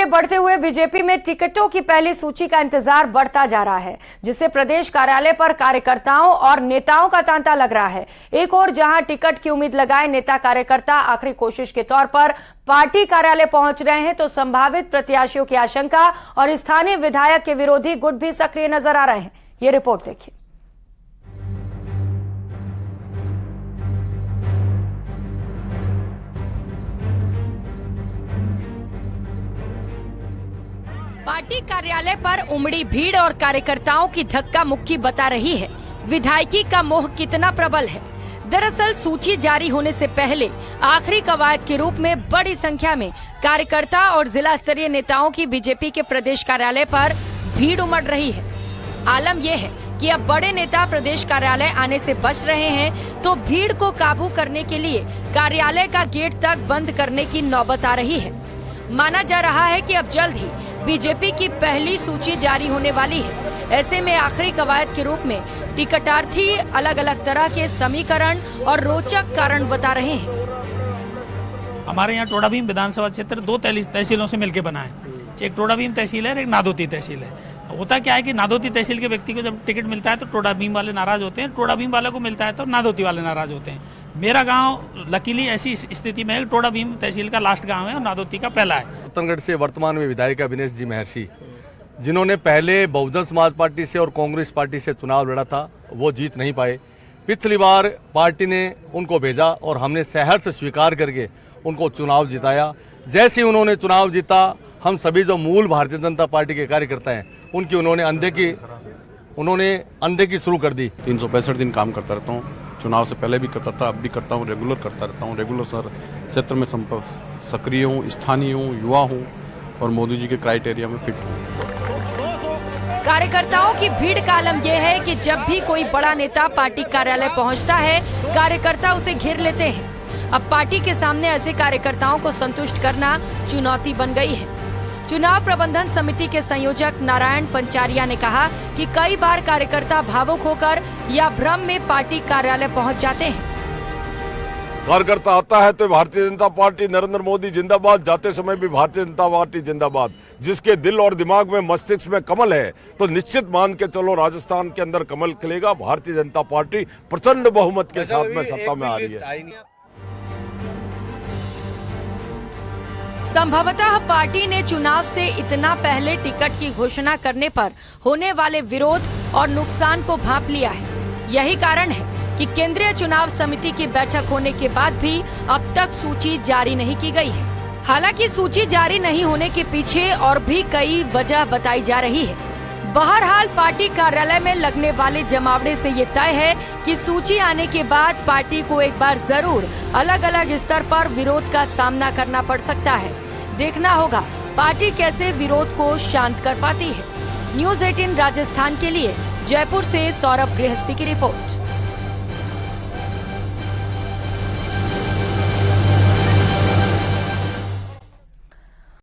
बढ़ते हुए बीजेपी में टिकटों की पहली सूची का इंतजार बढ़ता जा रहा है, जिससे प्रदेश कार्यालय पर कार्यकर्ताओं और नेताओं का तांता लग रहा है। एक और जहां टिकट की उम्मीद लगाए नेता कार्यकर्ता आखिरी कोशिश के तौर पर पार्टी कार्यालय पहुंच रहे हैं, तो संभावित प्रत्याशियों की आशंका और स्थानीय विधायक के विरोधी गुट भी सक्रिय नजर आ रहे हैं। ये रिपोर्ट देखिए। पार्टी कार्यालय पर उमड़ी भीड़ और कार्यकर्ताओं की धक्का मुक्की बता रही है विधायकी का मोह कितना प्रबल है। दरअसल सूची जारी होने से पहले आखिरी कवायद के रूप में बड़ी संख्या में कार्यकर्ता और जिला स्तरीय नेताओं की बीजेपी के प्रदेश कार्यालय पर भीड़ उमड़ रही है। आलम यह है कि अब बड़े नेता प्रदेश कार्यालय आने से बच रहे हैं, तो भीड़ को काबू करने के लिए कार्यालय का गेट तक बंद करने की नौबत आ रही है। माना जा रहा है कि अब जल्द ही बीजेपी की पहली सूची जारी होने वाली है। ऐसे में आखिरी कवायद के रूप में टिकटार्थी अलग अलग तरह के समीकरण और रोचक कारण बता रहे हैं। हमारे यहाँ टोडाभीम विधानसभा क्षेत्र 2 तहसीलों से मिलकर बना है। एक टोडाभीम तहसील है और एक नादोती तहसील है। होता क्या है कि नादोती तहसील के व्यक्ति को जब टिकट मिलता है तो टोडाभीम वाले नाराज होते हैं, टोडाभीम वाले को मिलता है तो नादोती वाले नाराज होते हैं। मेरा गांव लकीली ऐसी स्थिति में है, टोडाभीम तहसील का लास्ट गांव है और नादोती का पहला है। रतनगढ़ से वर्तमान में विधायक अविनेश जी महर्षि, जिन्होंने पहले बहुजन समाज पार्टी से और कांग्रेस पार्टी से चुनाव लड़ा था, वो जीत नहीं पाए। पिछली बार पार्टी ने उनको भेजा और हमने सहर्ष स्वीकार करके उनको चुनाव जिताया। जैसे ही उन्होंने चुनाव जीता, हम सभी जो मूल भारतीय जनता पार्टी के कार्यकर्ता हैं उनकी उन्होंने अनदेखी शुरू कर दी। 365 दिन काम करता रहता हूँ। चुनाव से पहले भी करता था, अब भी करता हूँ, रेगुलर करता रहता हूँ। रेगुलर सर क्षेत्र में सक्रिय हूँ, स्थानीय हूँ, युवा हूँ और मोदी जी के क्राइटेरिया में फिट हूँ। कार्यकर्ताओं की भीड़ का आलम यह है कि जब भी कोई बड़ा नेता पार्टी कार्यालय पहुंचता है, कार्यकर्ता उसे घेर लेते हैं। अब पार्टी के सामने ऐसे कार्यकर्ताओं को संतुष्ट करना चुनौती बन गई है। चुनाव प्रबंधन समिति के संयोजक नारायण पंचारिया ने कहा कि कई बार कार्यकर्ता भावुक होकर या भ्रम में पार्टी कार्यालय पहुंच जाते हैं। कार्यकर्ता आता है तो भारतीय जनता पार्टी नरेंद्र मोदी जिंदाबाद, जाते समय भी भारतीय जनता पार्टी जिंदाबाद। जिसके दिल और दिमाग में मस्तिष्क में कमल है तो निश्चित मान के चलो राजस्थान के अंदर कमल खिलेगा। भारतीय जनता पार्टी प्रचंड बहुमत के साथ में सत्ता में आ रही है। संभवतः पार्टी ने चुनाव से इतना पहले टिकट की घोषणा करने पर होने वाले विरोध और नुकसान को भांप लिया है। यही कारण है कि केंद्रीय चुनाव समिति की बैठक होने के बाद भी अब तक सूची जारी नहीं की गई है। हालांकि सूची जारी नहीं होने के पीछे और भी कई वजह बताई जा रही है। बहरहाल पार्टी कार्यालय में लगने वाले जमावड़े से ये तय है कि सूची आने के बाद पार्टी को एक बार जरूर अलग अलग स्तर पर विरोध का सामना करना पड़ सकता है। देखना होगा पार्टी कैसे विरोध को शांत कर पाती है। न्यूज़ 18 राजस्थान के लिए जयपुर से सौरभ गृहस्थी की रिपोर्ट।